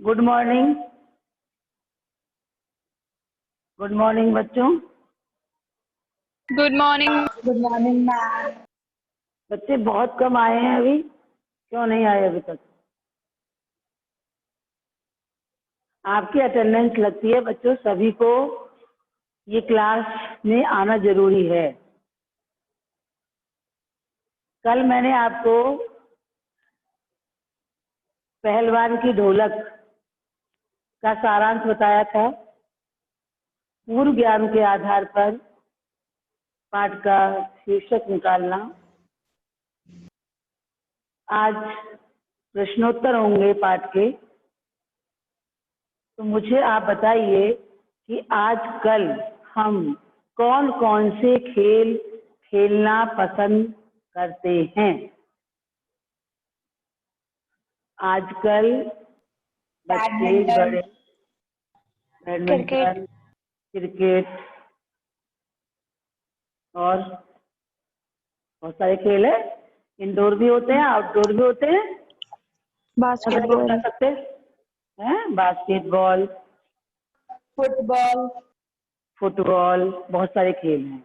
Good morning. Good morning बच्चों। Good morning. Good morning ma'am. बच्चे बहुत कम आए हैं अभी, क्यों नहीं आए अभी तक? आपकी अटेंडेंस लगती है बच्चों, सभी को ये क्लास में आना जरूरी है। कल मैंने आपको पहलवान की ढोलक का सारांश बताया था। पूर्व ज्ञान के आधार पर पाठ का शीर्षक निकालना। आज प्रश्नोत्तर होंगे पाठ के, तो मुझे आप बताइए कि आजकल हम कौन कौन से खेल खेलना पसंद करते हैं। आजकल बच्चे बड़े बैडमिंटन, क्रिकेट और बहुत सारे खेल है। इंडोर भी होते हैं, आउटडोर भी होते हैं। बास्केटबॉल बता सकते हैं, बास्केटबॉल, फुटबॉल, बहुत सारे खेल हैं।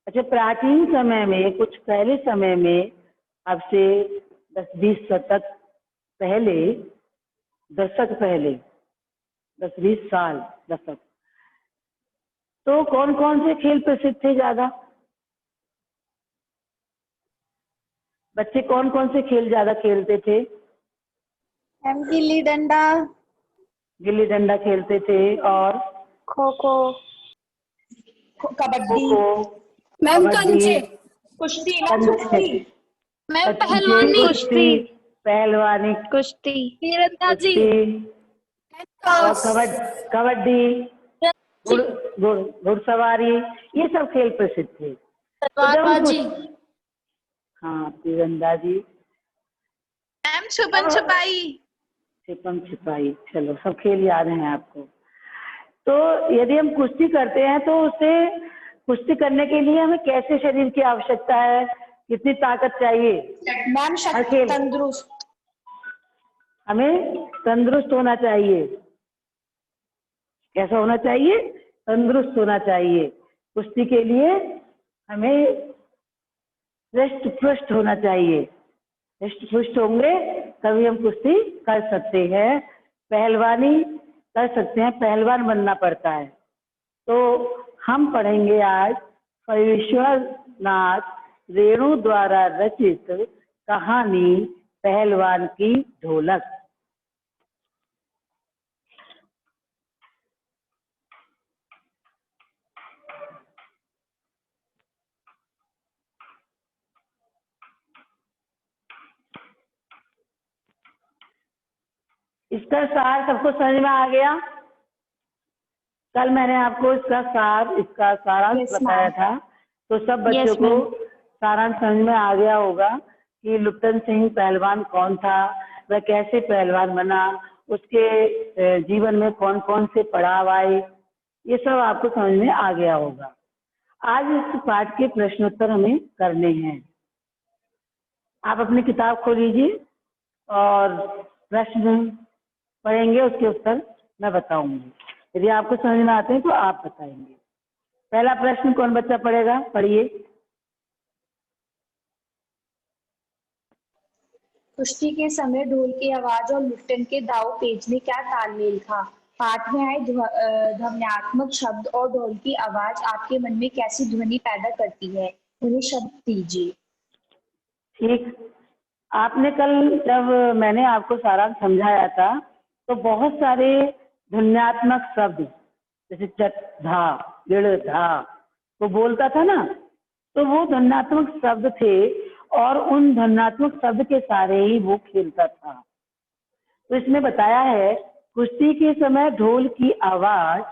अच्छा, प्राचीन समय में, कुछ पहले समय में, अब से 10-20 शतक पहले, दशक पहले, 10-20 साल दशक, तो कौन कौन से खेल प्रसिद्ध थे ज्यादा? बच्चे कौन कौन से खेल ज्यादा खेलते थे? मैम गिल्ली डंडा, गिल्ली डंडा खेलते थे, और खो खो, कबड्डी, खो, मैम कबड्डी, कंचे, कुश्ती, मैम पहलवानी, कुश्ती, पहलवानी, कुश्ती, तीरंदाजी, और कबड्डी, घुड़सवारी, ये सब खेल प्रसिद्ध थे। तो जब हम हाँ, तीरंदाजी, मैम छुपन छुपाई, छिपम छिपाई, चलो सब खेल याद हैं आपको। तो यदि हम कुश्ती करते हैं तो उसे कुश्ती करने के लिए हमें कैसे शरीर की आवश्यकता है, कितनी ताकत चाहिए? मैम तंदुरुस्त, हमें तंदुरुस्त होना चाहिए। कैसा होना चाहिए? तंदुरुस्त होना चाहिए। कुश्ती के लिए हमें हृष्ट पुष्ट होना चाहिए। हृष्ट पुष्ट होंगे तभी हम कुश्ती कर सकते हैं, पहलवानी कर सकते हैं। पहलवान बनना पड़ता है। तो हम पढ़ेंगे आज फणीश्वरनाथ रेणु द्वारा रचित कहानी पहलवान की ढोलक। इसका सार सबको समझ में आ गया? कल मैंने आपको इसका सारांश बताया था, तो सब बच्चों को सारांश समझ में आ गया होगा कि लुप्तन सिंह पहलवान कौन था, वह कैसे पहलवान बना, उसके जीवन में कौन कौन से पड़ाव आए, ये सब आपको समझ में आ गया होगा। आज इस पाठ के प्रश्नोत्तर हमें करने हैं। आप अपनी किताब खोलिए और प्रश्न पढ़ेंगे, उसके उत्तर मैं बताऊंगी। यदि आपको समझ में आते हैं तो आप बताएंगे। पहला प्रश्न कौन बच्चा पढ़ेगा? पढ़िए। कुश्ती के समय ढोल की आवाज और लुट्टन के दाव पेच में क्या तालमेल था? पाठ में आए ध्वन्यात्मक शब्द और ढोल की आवाज आपके मन में कैसी ध्वनि पैदा करती है? उन्हें शब्द दीजिए। ठीक, आपने कल जब मैंने आपको सारांश समझाया था तो बहुत सारे ध्वन्यात्मक शब्द, जैसे चट धा, गिड़ धा, वो बोलता था ना, तो वो ध्वन्यात्मक शब्द थे और उन ध्वन्यात्मक शब्द के सारे ही वो खेलता था। तो इसमें बताया है कुश्ती के समय ढोल की आवाज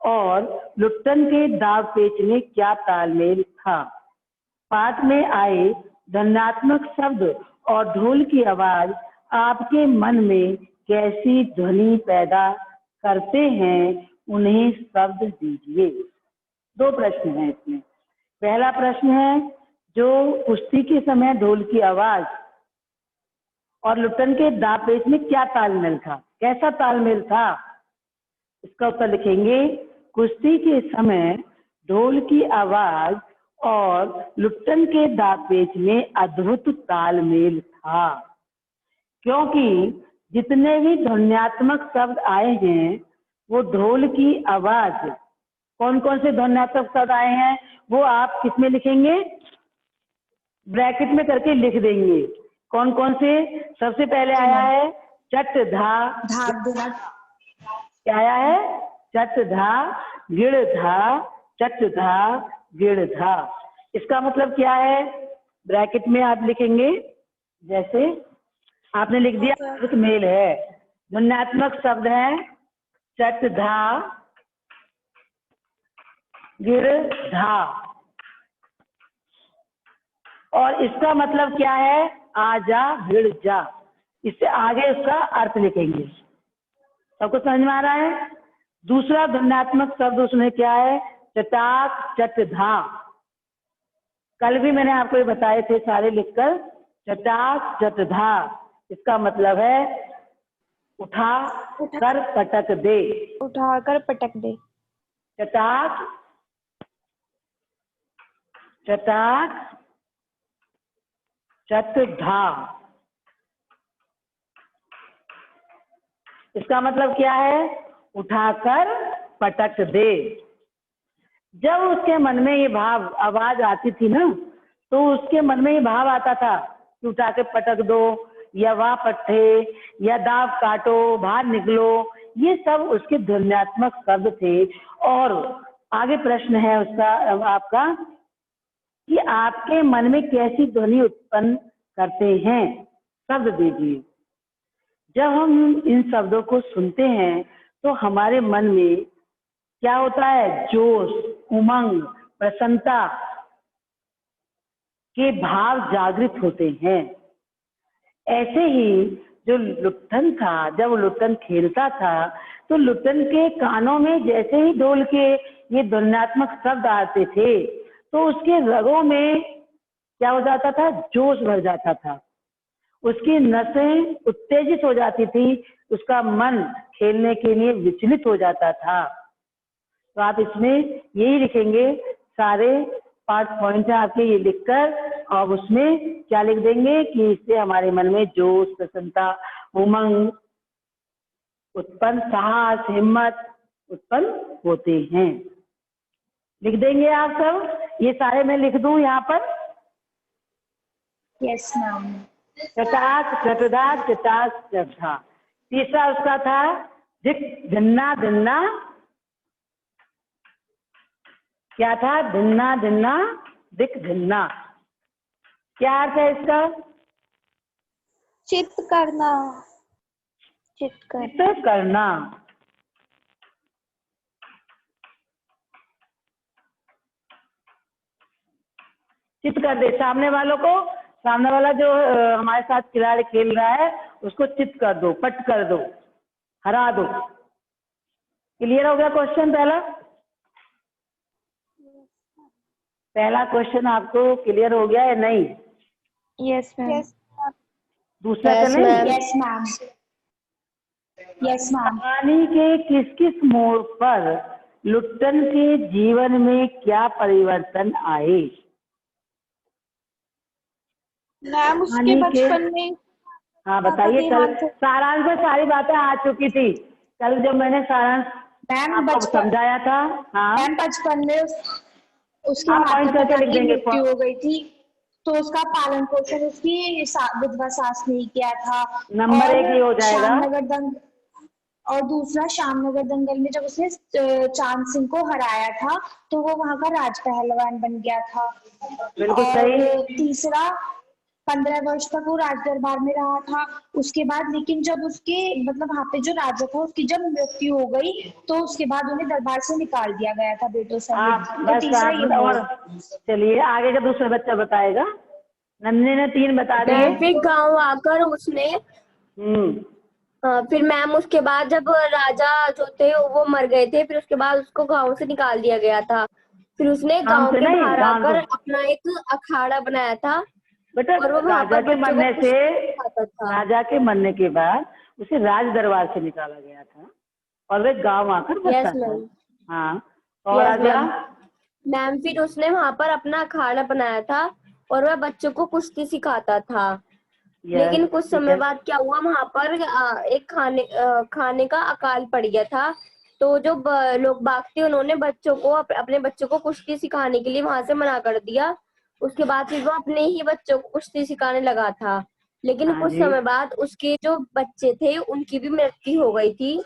और लुट्टन के दाव पेच में क्या तालमेल था। पाठ में आए ध्वन्यात्मक शब्द और ढोल की आवाज आपके मन में कैसी ध्वनि पैदा करते हैं, उन्हें शब्द दीजिए। दो प्रश्न हैं इसमें। पहला प्रश्न है, जो कुश्ती के समय ढोल की आवाज और लुट्टन के दाव पेच में क्या तालमेल था, कैसा तालमेल था? इसका उत्तर लिखेंगे, कुश्ती के समय ढोल की आवाज और लुट्टन के दापेच में अद्भुत तालमेल था, क्योंकि जितने भी ध्वन्यात्मक शब्द आए हैं वो ढोल की आवाज, कौन कौन से ध्वन्यात्मक शब्द आए हैं वो आप किसमें लिखेंगे? ब्रैकेट में करके लिख देंगे। कौन कौन से? सबसे पहले आया है चट धा, धाक देना। क्या आया है? चट धा गिड़ धा, चट धा गिड़ धा। इसका मतलब क्या है? ब्रैकेट में आप लिखेंगे, जैसे आपने लिख दिया अद्भुत मेल है, ध्वन्यात्मक शब्द है चट धा गिड़ धा, और इसका मतलब क्या है? आजा भिड़ जा। इससे आगे उसका अर्थ लिखेंगे। सबको समझ में आ रहा है? दूसरा ध्वन्यात्मक शब्द उसमें क्या है? चटाक चट धा। कल भी मैंने आपको ये बताए थे सारे लिखकर, चटाक चट धा। इसका मतलब है उठा कर पटक दे। उठाकर पटक दे। चटाक चटाक चट धा। इसका मतलब क्या है? उठाकर पटक दे। जब उसके मन में ये भाव, आवाज आती थी ना, तो उसके मन में ये भाव आता था कि उठा के पटक दो, या वाह पट्टे, या दाव काटो, बाहर निकलो। ये सब उसके ध्वन्यात्मक शब्द थे। और आगे प्रश्न है उसका आपका कि आपके मन में कैसी ध्वनि उत्पन्न करते हैं? शब्द दीजिए। जब हम इन शब्दों को सुनते हैं तो हमारे मन में क्या होता है? जोश, उमंग, प्रसन्नता के भाव जागृत होते हैं। ऐसे ही जो लुट्ठन था, जब लुट्ठन खेलता था तो लुट्ठन के कानों में जैसे ही ढोल के ये ध्वन्यात्मक शब्द आते थे तो उसके रगों में क्या हो जाता था? जोश भर जाता था, उसकी नसें उत्तेजित हो जाती थी, उसका मन खेलने के लिए विचलित हो जाता था। तो आप इसमें यही लिखेंगे, सारे पार्ट पॉइंट है आपके, ये लिखकर और उसमें क्या लिख देंगे कि इससे हमारे मन में जोश, प्रसन्नता, उमंग उत्पन्न, साहस, हिम्मत उत्पन्न होते हैं। लिख देंगे आप सब? ये सारे मैं लिख दूं यहाँ पर? Yes ma'am. चटाक चटदा चटाक चटधा। तीसरा उसका था धिक धिन्ना धिन्ना। क्या था? धिन्ना धिन्ना धिक धिन्ना। क्या अर्थ है इसका? चित्त करना। चित्त कर। चित्त करना। चित्त कर दे सामने वालों को। सामने वाला जो हमारे साथ खिलाड़ी खेल रहा है उसको चित्त कर दो, पट कर दो, हरा दो। क्लियर हो गया क्वेश्चन पहला? पहला क्वेश्चन आपको क्लियर हो गया है नहीं? Yes ma'am. दूसरा Yes, चले? ma'am. Yes ma'am. Yes ma'am. कहानी के किस किस मोड़ पर लुट्टन के जीवन में क्या परिवर्तन आए? मैम उसके कहानी के, बचपन में हाँ बताइए। कल देहांत हो- सारांश में सारी बातें आ चुकी थी, कल जब मैंने सारांश मैम आपको बचपन समझाया था। हाँ मैम बचपन में उसके आप माता पॉइंट करके पिता लिख की देंगे। मृत्यु हो गई थी, तो उसका पालन पोषण उसकी विधवा सास ने ही किया था। नंबर और 1 ये हो जाएगा। श्यामनगर दंग और दूसरा श्यामनगर दंगल में जब उसने चांद सिंह को हराया था तो वो वहां का राज पहलवान बन गया था। बिल्कुल और सही। तीसरा 15 वर्ष तक वो राज दरबार में रहा था। उसके बाद लेकिन जब उसके मतलब वहां पे जो राजा था उसकी जब मृत्यु हो गई तो उसके बाद उन्हें दरबार से निकाल दिया गया था बेटों सहित। आप तो बस तीसरा आप ये हुआ। और चलिए आगे का दूसरा बच्चा बताएगा। नन्हे ने 3 बता दिए। मैम फिर गांव आकर उसने फिर मैम उसके बाद जब राजा जो थे वो मर गए थे, फिर उसके बाद उसको गांव से निकाल दिया गया था। फिर उसने गांव गांव से के नहीं, बाहर गांव आकर से। अपना एक अखाड़ा बनाया था बेटा और वो वहां राजा पर के बच्चों को मरने कुछ से, सिखाता था। राजा के मरने के बाद उसे राज दरबार से निकाला गया था और वह गांव आकर बसा यस था। मैम। हाँ, और यस अगला। मैम फिर उसने वहां पर अपना अखाड़ा बनाया था और वह बच्चों को कुश्ती सिखाता था। लेकिन कुछ ठीक समय है। बाद क्या हुआ, वहां पर एक खाने का अकाल पड़ गया था। तो जो लोग बाग थे उन्होंने बच्चों को अपने बच्चों को कुश्ती सिखाने के लिए वहां से मना कर दिया। उसके बाद फिर वो अपने ही बच्चों को कुश्ती सिखाने लगा था। लेकिन हाँ कुछ जी, समय बाद उसके जो बच्चे थे उनकी भी मृत्यु हो गई थी।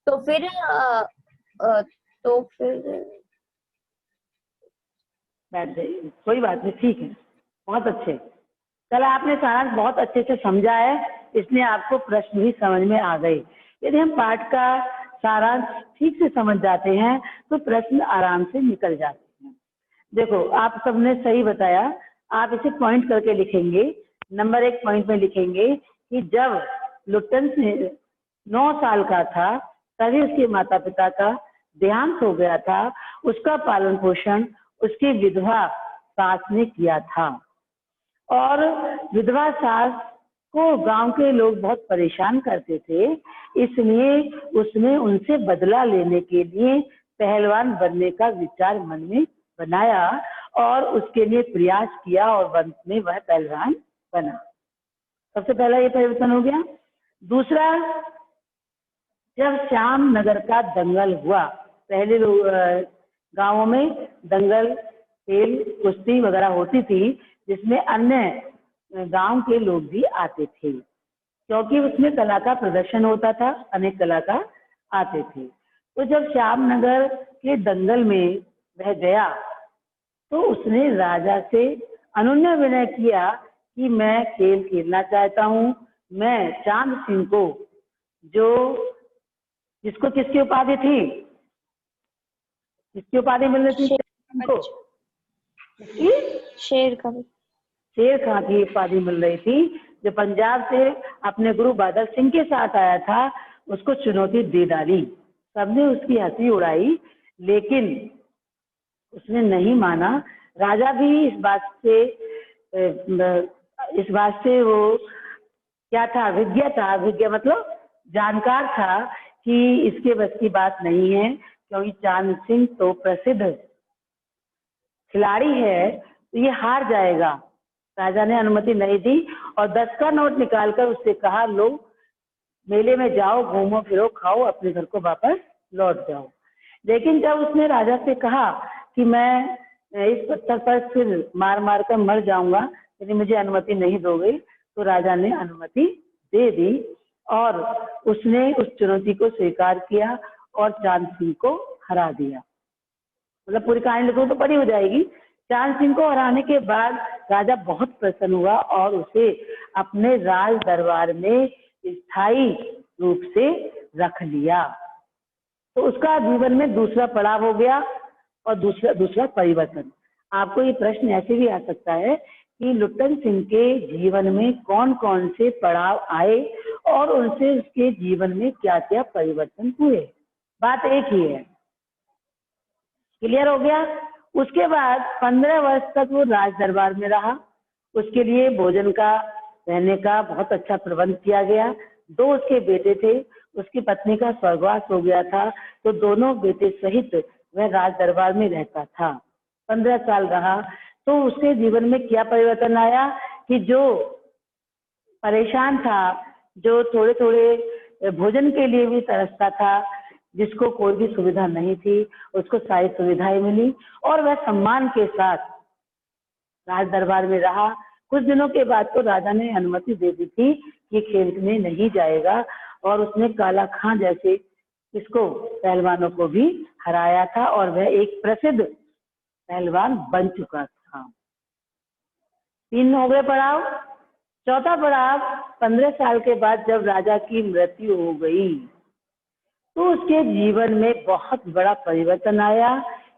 तो फिर अ, तो फिर बैठ जाइए, कोई बात नहीं, ठीक है, बहुत अच्छे। कल आपने सारा बहुत अच्छे से समझा है, इसलिए आपको प्रश्न भी समझ में आ गए। यदि हम पाठ का सारांश ठीक से समझ जाते हैं तो प्रश्न आराम से निकल जाते हैं। देखो, आप सबने सही बताया। आप इसे पॉइंट करके लिखेंगे। नंबर 1 पॉइंट में लिखेंगे कि जब लुट्टन सिंह 9 साल का था तभी उसके माता पिता का देहांत हो गया था। उसका पालन पोषण उसकी विधवा सास ने किया था और विधवा सास को गांव के लोग बहुत परेशान करते थे, इसलिए उसने उनसे बदला लेने के लिए पहलवान बनने का विचार मन में बनाया और उसके लिए प्रयास किया और अंत में वह पहलवान बना। सबसे पहला ये परिवर्तन हो गया। दूसरा, जब श्याम नगर का दंगल हुआ, पहले लोग गांवों में दंगल, खेल, कुश्ती वगैरह होती थी जिसमें अन्य गांव के लोग भी आते थे क्योंकि उसमें कला का प्रदर्शन होता था, अनेक कलाकार आते थे। तो जब श्याम नगर के दंगल में वह गया तो उसने राजा से अनुनय विनय किया कि मैं खेल खेलना चाहता हूँ। मैं चांद सिंह को, जो जिसको किसकी उपाधि थी, किसकी उपाधि मिल रही थी को? किसकी? शेर का भी। शेर खां की उपाधि मिल रही थी, जो पंजाब से अपने गुरु बादल सिंह के साथ आया था। उसको चुनौती दे डाली, सबने उसकी हंसी उड़ाई, लेकिन उसने नहीं माना। राजा भी इस बात से वो क्या था, विज्ञ मतलब जानकार था कि इसके बस की बात नहीं है, क्योंकि चांद सिंह तो प्रसिद्ध खिलाड़ी है, तो ये हार जाएगा। राजा ने अनुमति नहीं दी और 10 का नोट निकालकर उससे कहा, लो मेले में जाओ, घूमो फिरो, खाओ, अपने घर को वापस लौट जाओ। लेकिन जब उसने राजा से कहा कि मैं इस पत्थर पर फिर मार मार कर मर जाऊंगा यदि मुझे अनुमति नहीं दोगे, तो राजा ने अनुमति दे दी और उसने उस चुनौती को स्वीकार किया और चांद सिंह को हरा दिया। मतलब पूरी कहानी लिखो तो बड़ी हो जाएगी। चांद सिंह को हराने के बाद राजा बहुत प्रसन्न हुआ और उसे अपने राज दरबार में स्थायी रूप से रख लिया। तो उसका जीवन में दूसरा पड़ाव हो गया और दूसरा परिवर्तन। आपको ये प्रश्न ऐसे भी आ सकता है कि लुट्टन सिंह के जीवन में कौन कौन से पड़ाव आए और उनसे उसके जीवन में क्या क्या परिवर्तन हुए। बात एक ही है, क्लियर हो गया। उसके बाद 15 वर्ष तक वो राज दरबार में रहा। उसके लिए भोजन का, रहने का बहुत अच्छा प्रबंध किया गया। 2 उसके बेटे थे, उसकी पत्नी का स्वर्गवास हो गया था, तो दोनों बेटे सहित वह राज दरबार में रहता था। 15 साल रहा। तो उसके जीवन में क्या परिवर्तन आया कि जो परेशान था, जो थोड़े थोड़े भोजन के लिए भी तरसता था, जिसको कोई भी सुविधा नहीं थी, उसको सारी सुविधाएं मिली और वह सम्मान के साथ राज दरबार में रहा। कुछ दिनों के बाद तो राजा ने अनुमति दे दी थी कि खेलने नहीं जाएगा और उसने काला खां जैसे इसको पहलवानों को भी हराया था और वह एक प्रसिद्ध पहलवान बन चुका था। 3 हो गए पड़ाव। चौथा पड़ाव 15 साल के बाद जब राजा की मृत्यु हो गई तो उसके जीवन में बहुत बड़ा परिवर्तन आया,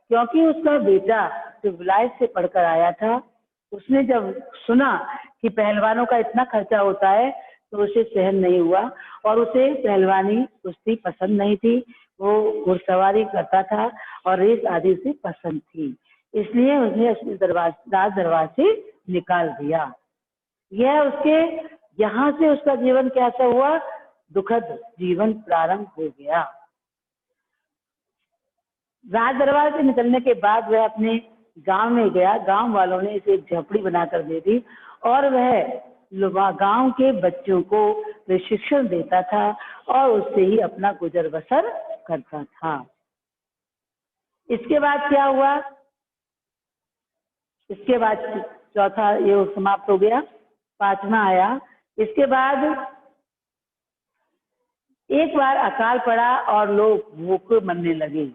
क्योंकि उसका बेटा जो विलायत से पढ़कर आया था, उसने जब सुना कि पहलवानों का इतना खर्चा होता है तो उसे सहन नहीं हुआ और उसे पहलवानी कुश्ती पसंद नहीं थी। वो घुड़सवारी करता था और रेस आदि से पसंद थी, इसलिए उसने अपने राज दरबार से निकाल दिया। यह उसके यहाँ से उसका जीवन कैसा हुआ, दुखद जीवन प्रारंभ हो गया। राज दरबार से निकलने के बाद वह अपने गांव में गया। गांव वालों ने इसे एक झोपड़ी बनाकर दे दी और वह गांव के बच्चों को प्रशिक्षण देता था और उससे ही अपना गुजर बसर करता था। इसके बाद क्या हुआ? इसके बाद चौथा योग समाप्त हो गया, पांचवा आया। इसके बाद एक बार अकाल पड़ा और लोग भूखे मरने लगे।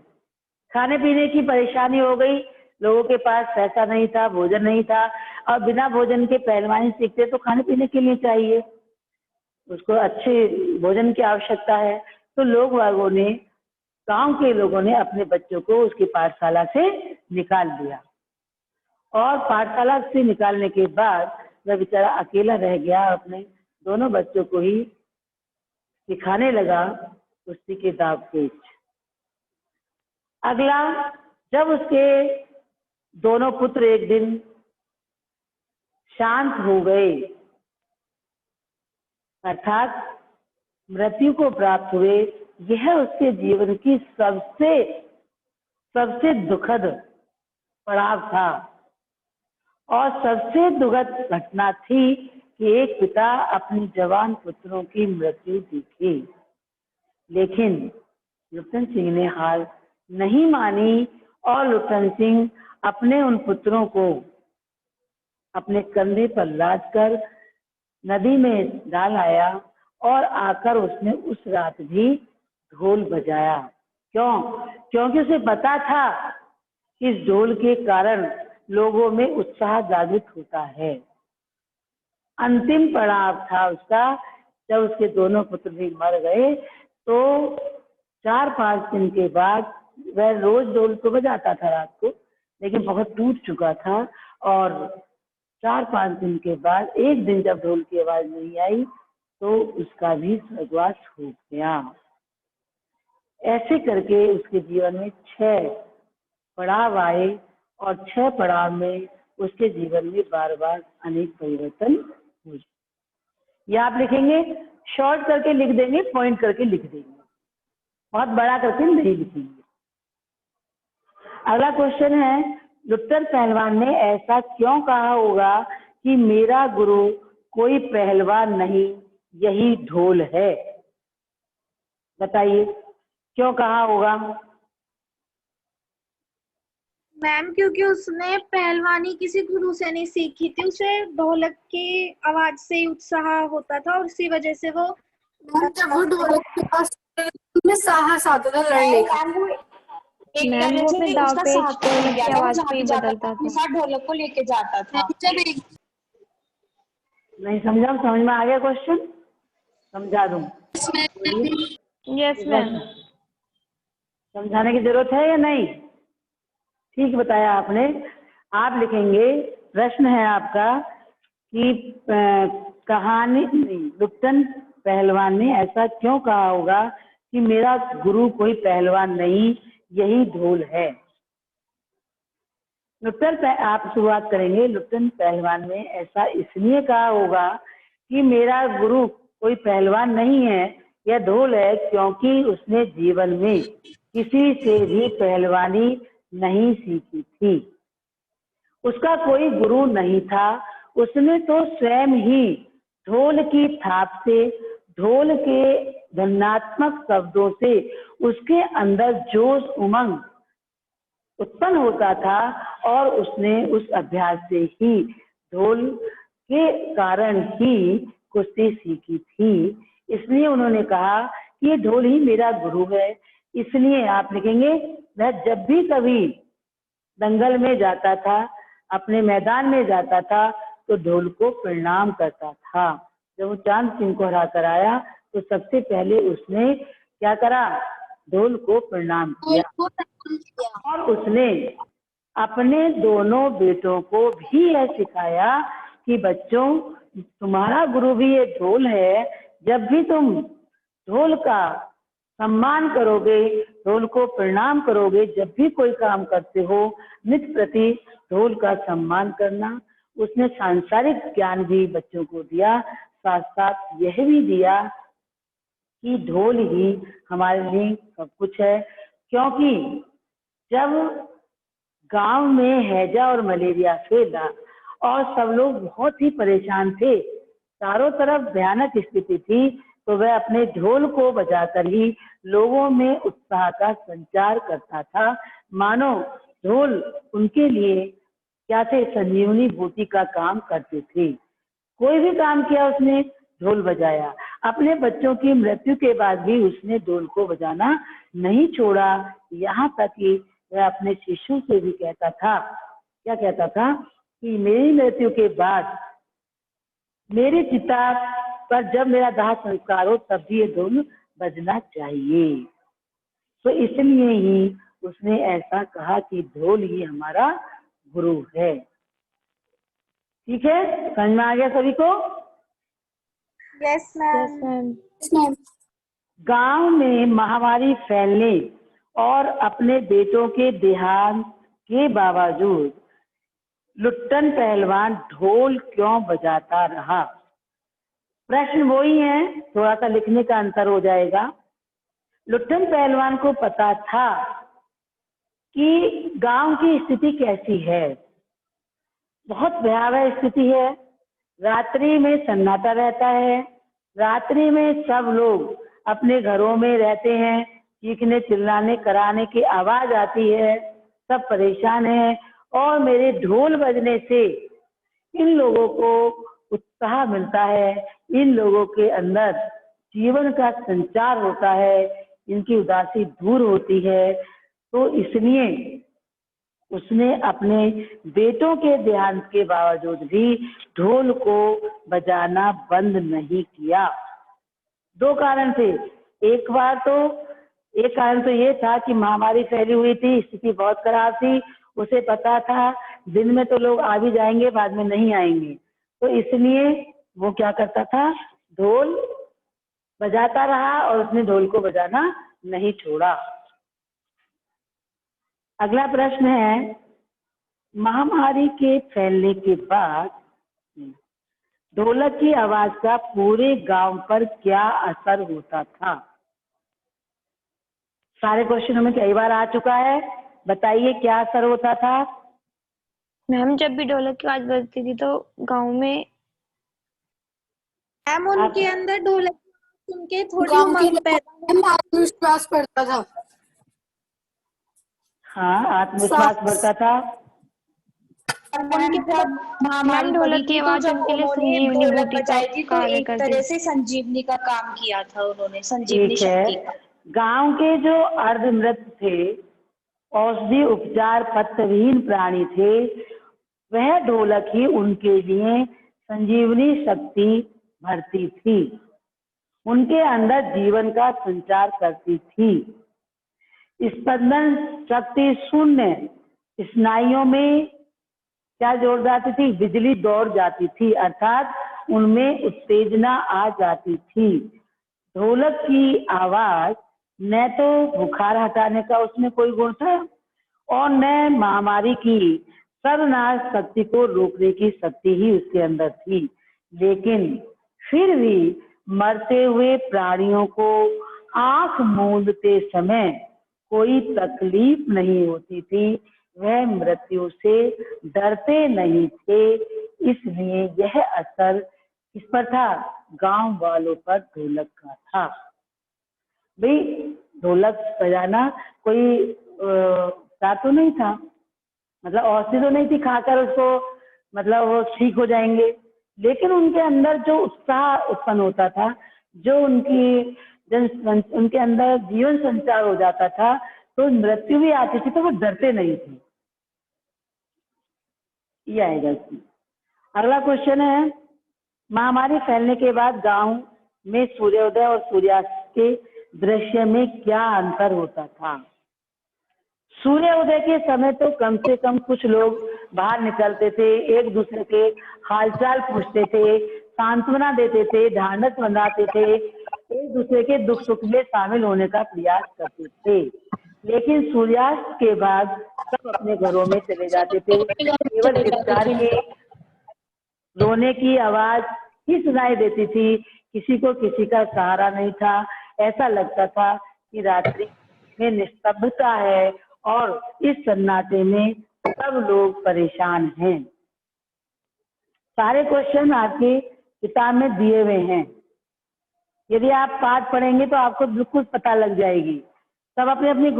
खाने पीने की परेशानी हो गई, लोगों के पास पैसा नहीं था, भोजन नहीं था, और बिना भोजन के पहलवानी सीखते तो खाने पीने के लिए चाहिए, उसको अच्छे भोजन की आवश्यकता है। तो गांव के लोगों ने अपने बच्चों को उसकी पाठशाला से निकाल दिया और पाठशाला से निकालने के बाद वह बेचारा अकेला रह गया, अपने दोनों बच्चों को ही सिखाने लगा कुश्ती के दाव पेच। अगला, जब उसके दोनों पुत्र एक दिन शांत हो गए, अर्थात मृत्यु को प्राप्त हुए, यह उसके जीवन की सबसे दुखद पड़ाव था और सबसे दुखद घटना थी कि एक पिता अपने जवान पुत्रों की मृत्यु देखे। लेकिन लुप्तन सिंह ने हार नहीं मानी और लुप्तन सिंह अपने उन पुत्रों को अपने कंधे पर लाद कर नदी में डाल आया और आकर उसने उस रात भी ढोल बजाया। क्योंकि उसे पता था कि इस ढोल के कारण लोगों में उत्साह जागृत होता है। अंतिम पड़ाव था उसका। जब उसके दोनों पुत्र भी मर गए तो 4-5 दिन के बाद, वह रोज ढोल तो बजाता था रात को, लेकिन बहुत टूट चुका था, और 4-5 दिन के बाद एक दिन जब ढोल की आवाज नहीं आई तो उसका भी स्वर्गवास हो गया। ऐसे करके उसके जीवन में 6 पड़ाव आए और 6 पड़ाव में उसके जीवन में बार बार अनेक परिवर्तन हुए। ये आप लिखेंगे, शॉर्ट करके लिख देंगे, पॉइंट करके लिख देंगे, बहुत बड़ा करके नहीं लिखेंगे। अगला क्वेश्चन है, लुप्तन पहलवान ने ऐसा क्यों कहा होगा कि मेरा गुरु कोई पहलवान नहीं, यही ढोल है? बताइए क्यों कहा होगा? मैम क्योंकि उसने पहलवानी किसी गुरु से नहीं सीखी थी, उसे ढोलक की आवाज से ही उत्साह होता था और इसी वजह से वो जब वो ढोलक के पास में साहस आता था लड़ने का। मैम वो अपने दाव पेच ढोलक की आवाज पे ही बदलता था। ढोलक को लेके जाता था। नहीं समझा? समझ में आ गया क्वेश्चन? समझा दूं? Yes ma'am. समझाने की जरूरत है या नहीं? ठीक बताया आपने। आप लिखेंगे, प्रश्न है आपका कि कहानी लुप्तन पहलवान ने ऐसा क्यों कहा होगा कि मेरा गुरु कोई पहलवान नहीं, यही ढोल है। आप शुरुआत करेंगे, लुप्तन पहलवान ने ऐसा इसलिए कहा होगा कि मेरा गुरु कोई पहलवान नहीं है, यह ढोल है, क्योंकि उसने जीवन में किसी से भी पहलवानी नहीं सीखी थी। उसका कोई गुरु नहीं था, उसने तो स्वयं ही ढोल की थाप से, ढोल के ध्वन्यात्मक शब्दों से उसके अंदर जोश उमंग उत्पन्न होता था और उसने उस अभ्यास से ही, ढोल के कारण ही कुश्ती सीखी थी। इसलिए उन्होंने कहा कि ये ढोल ही मेरा गुरु है। इसलिए आप लिखेंगे, वह जब भी कभी दंगल में जाता था, अपने मैदान में जाता था, तो ढोल को प्रणाम करता था। जब वो चांद सिंह को हरा कर आया तो सबसे पहले उसने क्या करा? ढोल को प्रणाम किया और उसने अपने दोनों बेटों को भी यह सिखाया कि बच्चों, तुम्हारा गुरु भी ये ढोल है। जब भी तुम ढोल का सम्मान करोगे, ढोल को प्रणाम करोगे, जब भी कोई काम करते हो, नित्य प्रति ढोल का सम्मान करना। उसने सांसारिक ज्ञान भी बच्चों को दिया, साथ साथ यह भी दिया कि ढोल ही हमारे लिए सब कुछ है। क्योंकि जब गांव में हैजा और मलेरिया फैला और सब लोग बहुत ही परेशान थे, चारों तरफ भयानक स्थिति थी, तो वह अपने ढोल को बजाकर ही लोगों में उत्साह का संचार करता था। मानो ढोल उनके लिए क्या थे, संजीवनी बूटी का काम करते थे। कोई भी काम किया उसने ढोल बजाया। अपने बच्चों की मृत्यु के बाद भी उसने ढोल को बजाना नहीं छोड़ा। यहाँ तक कि वह अपने शिष्यों से भी कहता था, क्या कहता था, कि मेरी मृत्यु के बाद मेरी चिता पर जब मेरा दाह संस्कार हो तब भी ये ढोल बजना चाहिए। तो इसलिए ही उसने ऐसा कहा कि ढोल ही हमारा गुरु है। ठीक है, समझ में आ गया सभी को? Yes ma'am. गांव में महामारी फैलने और अपने बेटों के देहांत के बावजूद लुट्टन पहलवान ढोल क्यों बजाता रहा? प्रश्न वही है, थोड़ा सा लिखने का अंतर हो जाएगा। लुट्टन पहलवान को पता था कि गांव की स्थिति कैसी है, बहुत भयावह स्थिति है। रात्रि में सन्नाटा रहता है, रात्रि में सब लोग अपने घरों में रहते हैं, चीखने चिल्लाने कराने की आवाज आती है, सब परेशान हैं। और मेरे ढोल बजने से इन लोगों को उत्साह मिलता है, इन लोगों के अंदर जीवन का संचार होता है, इनकी उदासी दूर होती है। तो इसलिए उसने अपने बेटों के देहांत के बावजूद भी ढोल को बजाना बंद नहीं किया। दो कारण थे। एक कारण तो ये था कि महामारी फैली हुई थी, स्थिति बहुत खराब थी, उसे पता था दिन में तो लोग आ भी जाएंगे, बाद में नहीं आएंगे, तो इसलिए वो क्या करता था, ढोल बजाता रहा और उसने ढोल को बजाना नहीं छोड़ा। अगला प्रश्न है, महामारी के फैलने के बाद ढोलक की आवाज का पूरे गांव पर क्या असर होता था? सारे क्वेश्चनों में कई बार आ चुका है, बताइए क्या असर होता था? मैम जब भी ढोलक की आवाज बजती थी तो गांव में मैम उनके अंदर ढोलक सुन के थोड़ी गांव के उमंग पैदा लोगों में आत्मविश्वास बढ़ता था। हाँ, आत्मविश्वास बढ़ता था। उनके जब महामारी मैम ढोलक बढ़ी की थी तो आवाज जब उनके लिए उन्होंने संजीवनी ढोलक बूटी का बजाई थी तो कार्य एक करती तरह थी। से संजीवनी का काम किया था उन्होंने, संजीवनी ठीक है, शक्ति का। गांव के जो अर्धमृत थे, औषधि उपचार पत्रहीन प्राणी थे, वह ढोलक ही उनके लिए संजीवनी शक्ति भरती थी, उनके अंदर जीवन का संचार करती थी। स्पंदन शक्ति शून्य स्नायुओं में क्या जोड़ जाती थी, बिजली दौड़ जाती थी, अर्थात उनमें उत्तेजना आ जाती थी। ढोलक की आवाज न तो बुखार हटाने का उसमें कोई गुण था और न महामारी की सर्वनाश शक्ति को रोकने की शक्ति ही उसके अंदर थी। लेकिन फिर भी मरते हुए प्राणियों को आंख मूंदते समय कोई तकलीफ नहीं होती थी, वह मृत्यु से डरते नहीं थे। इसलिए यह असर किस पर था, गांव वालों पर ढोलक का था। भाई ढोलक बजाना कोई तो नहीं था, मतलब औषधि तो नहीं थी खाकर उसको मतलब वो ठीक हो जाएंगे, लेकिन उनके अंदर जो उत्साह उत्पन्न होता था, जो उनके अंदर जीवन संचार हो जाता था, तो मृत्यु भी आती थी तो वो डरते नहीं थे। ये आएगा इसमें। अगला क्वेश्चन है, महामारी फैलने के बाद गांव में सूर्योदय और सूर्यास्त के दृश्य में क्या अंतर होता था? सूर्योदय के समय तो कम से कम कुछ लोग बाहर निकलते थे, एक दूसरे के हालचाल पूछते थे, सांत्वना देते थे, ढांढस बंधाते थे, एक दूसरे के दुख सुख में शामिल होने का प्रयास करते थे। लेकिन सूर्यास्त के बाद सब अपने घरों में चले जाते थे, केवल चित्कार की रोने की आवाज ही सुनाई देती थी, किसी को किसी का सहारा नहीं था। ऐसा लगता था कि रात्रि में निस्तब्धता है और इस सन्नाटे में सब लोग परेशान हैं। सारे क्वेश्चन आपकी किताब में दिए हुए हैं। यदि आप पाठ पढ़ेंगे तो आपको बिल्कुल पता लग जाएगी। सब अपनी अपनी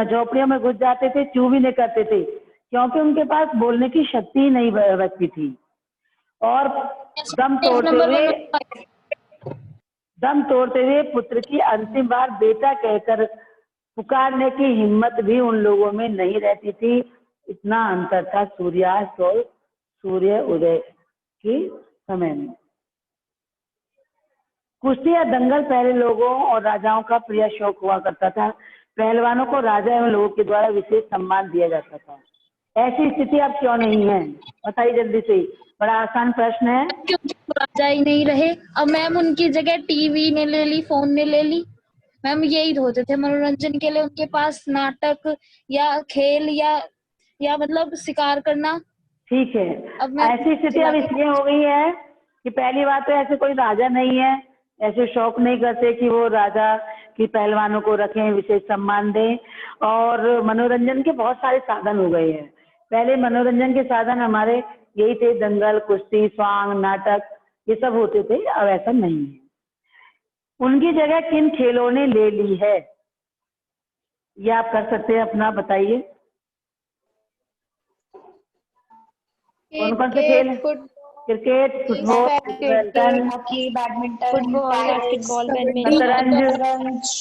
झोपड़ियों में घुस जाते थे, चू भी नहीं करते थे, क्योंकि उनके पास बोलने की शक्ति ही नहीं बचती थी। और दम तोड़ते हुए पुत्र की अंतिम बार बेटा कहकर पुकारने की हिम्मत भी उन लोगों में नहीं रहती थी। इतना अंतर था सूर्यास्त और सूर्य उदय के समय में। कुश्ती या दंगल पहले लोगों और राजाओं का प्रिय शौक हुआ करता था। पहलवानों को राजा एवं लोगों के द्वारा विशेष सम्मान दिया जाता था। ऐसी स्थिति अब क्यों नहीं है, बताइए जल्दी से। बड़ा आसान प्रश्न है। क्योंकि वो राजा ही नहीं रहे। अब मैम उनकी जगह टीवी ने ले ली, फोन ने ले ली। मैम यही होते थे मनोरंजन के लिए, उनके पास नाटक या खेल या मतलब शिकार करना। ठीक है, अब मैं ऐसी स्थिति अब इसलिए हो गई है कि पहली बात तो ऐसे कोई राजा नहीं है, ऐसे शौक नहीं करते कि वो राजा की पहलवानों को रखें, विशेष सम्मान दें। और मनोरंजन के बहुत सारे साधन हो गए हैं। पहले मनोरंजन के साधन हमारे यही थे, दंगल, कुश्ती, स्वांग, नाटक, ये सब होते थे। अब ऐसा नहीं है। उनकी जगह किन खेलों ने ले ली है, ये आप कर सकते हैं अपना, बताइए कौन कौन से खेल? Cricket, football, hockey, badminton, football, basketball, शतरंज,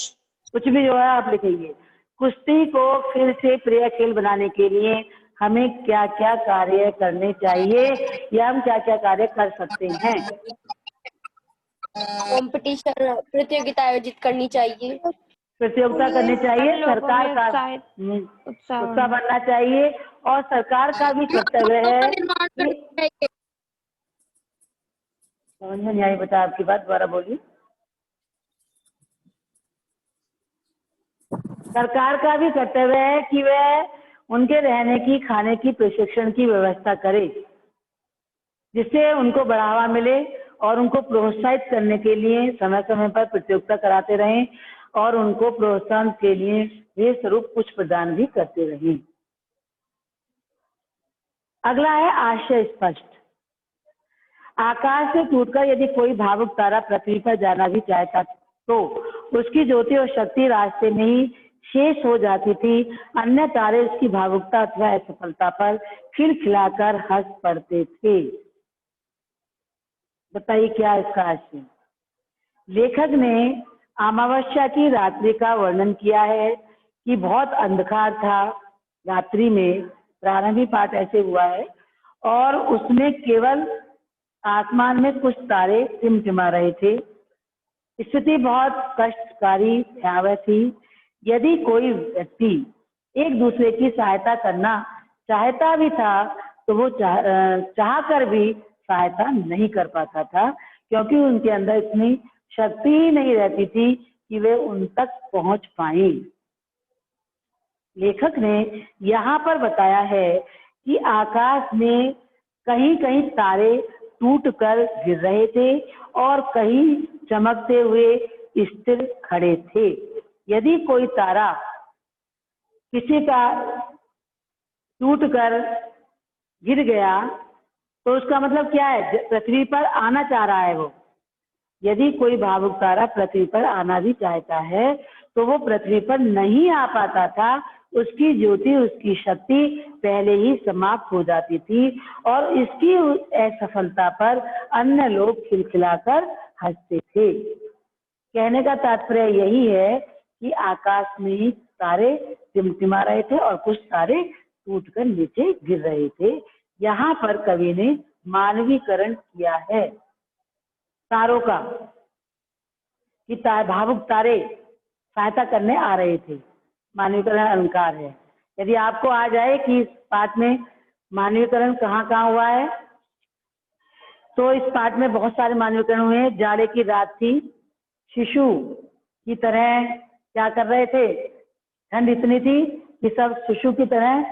कुछ भी जो है आप लिखेंगे। कुश्ती को फिर से प्रिय खेल बनाने के लिए हमें क्या क्या कार्य करने चाहिए या हम क्या क्या कार्य कर सकते हैं? कंपटीशन, प्रतियोगिता आयोजित करनी चाहिए। प्रतियोगिता करनी चाहिए। सरकार का उत्साह बनना चाहिए और सरकार का भी कर्तव्य है कि समझ में नहीं आई बता आपकी बात, दोबारा बोलिए। सरकार का भी कर्तव्य है कि वह उनके रहने की, खाने की, प्रशिक्षण की व्यवस्था करे, जिससे उनको बढ़ावा मिले और उनको प्रोत्साहित करने के लिए समय समय पर प्रतियोगिता कराते रहें और उनको प्रोत्साहन के लिए वे स्वरूप कुछ प्रदान भी करते रहें। अगला है आशय स्पष्ट। आकाश से टूटकर यदि कोई भावुक तारा पृथ्वी पर जाना भी चाहता तो उसकी ज्योति और शक्ति रास्ते में ही शेष हो जाती थी। अन्य तारे उसकी भावुकता अथवा असफलता पर खिलखिलाकर हंस पड़ते थे। बताइए क्या इसका आशय? लेखक ने अमावस्या की रात्रि का वर्णन किया है कि बहुत अंधकार था रात्रि में। प्रारंभिक पाठ ऐसे हुआ है और उसमें केवल आसमान में कुछ तारे टिमटिमा रहे थे। स्थिति बहुत कष्टकारी भयावह थी। यदि कोई व्यक्ति एक दूसरे की सहायता करना चाहता भी था तो वो चाह कर भी सहायता नहीं कर पाता था, क्योंकि उनके अंदर इतनी शक्ति ही नहीं रहती थी कि वे उन तक पहुंच पाए। लेखक ने यहाँ पर बताया है कि आकाश में कहीं कहीं तारे टूटकर गिर रहे थे और कहीं चमकते हुए स्थिर खड़े थे। यदि कोई तारा किसी का टूटकर गिर गया तो उसका मतलब क्या है? पृथ्वी पर आना चाह रहा है वो। यदि कोई भावुक तारा पृथ्वी पर आना भी चाहता है तो वो पृथ्वी पर नहीं आ पाता था। उसकी ज्योति, उसकी शक्ति पहले ही समाप्त हो जाती थी और इसकी असफलता पर अन्य लोग खिलखिलाकर हंसते थे। कहने का तात्पर्य यही है कि आकाश में ही तारे टिमटिमा रहे थे और कुछ तारे टूटकर नीचे गिर रहे थे। यहाँ पर कवि ने मानवीकरण किया है तारों का, कि भावुक तारे सहायता करने आ रहे थे। मानवीकरण अलंकार है। यदि आपको आ जाए कि इस पाठ में मानवीकरण कहाँ कहाँ हुआ है तो इस पाठ में बहुत सारे मानवीकरण हुए हैं। जाड़े की रात थी, शिशु की तरह क्या कर रहे थे? ठंड इतनी थी कि सब शिशु की तरह,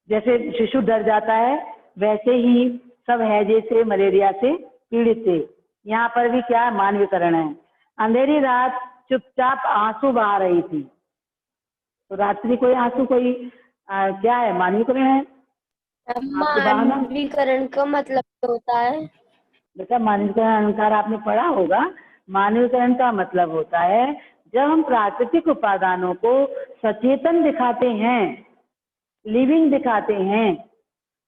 जैसे शिशु डर जाता है वैसे ही सब हैजे से, मलेरिया से पीड़ित थे। यहाँ पर भी क्या मानवीकरण है। अंधेरी रात चुपचाप आंसू बहा रही थी। तो रात्रि कोई आंसू कोई क्या है, मानवीकरण है। आपको बहाना मानवीकरण का मतलब क्या होता है? बेटा मानवीकरण अलंकार आपने पढ़ा होगा। मानवीकरण का मतलब होता है जब हम प्राकृतिक उपादानों को सचेतन दिखाते हैं, लिविंग दिखाते हैं,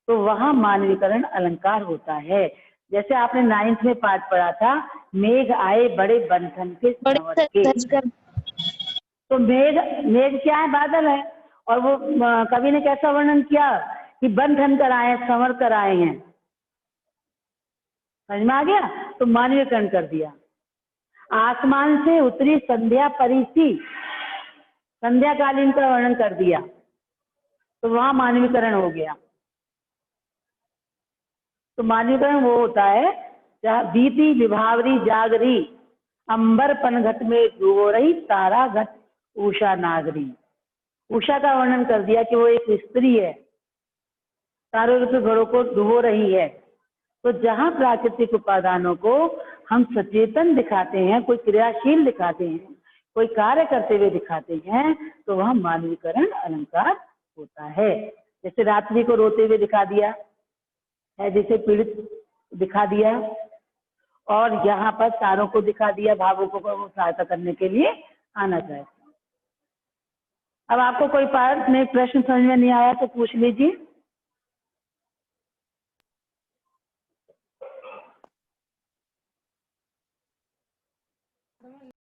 तो वहां मानवीकरण अलंकार होता है। जैसे आपने 9th में पाठ पढ़ा था, मेघ आए बड़े बंधन के बड़े संवर के। सज कर तो मेघ, मेघ क्या है, बादल है। और वो कवि ने कैसा वर्णन किया कि बंधन कर आए, संवर कर आए हैं। समझ में आ गया? तो मानवीकरण कर दिया। आसमान से उतरी संध्या परिसी, संध्याकालीन का वर्णन कर दिया, तो वहां मानवीकरण हो गया। तो मानवीकरण वो होता है जहाँ बीती विभावरी जागरी, अंबर पनघट में डूबो रही, तारा घट उषा नागरी। उषा का वर्णन कर दिया कि वो एक स्त्री है, तारों के घरों को डुबो रही है। तो जहां प्राकृतिक उपादानों को हम सचेतन दिखाते हैं, कोई क्रियाशील दिखाते हैं, कोई कार्य करते हुए दिखाते हैं, तो वह मानवीकरण अलंकार होता है। जैसे रात्रि को रोते हुए दिखा दिया है, जैसे पीड़ित दिखा दिया, और यहाँ पर तारों को दिखा दिया, भावुकों को सहायता करने के लिए आना चाहिए। अब आपको कोई पार्ट में प्रश्न समझ में नहीं आया तो पूछ लीजिए।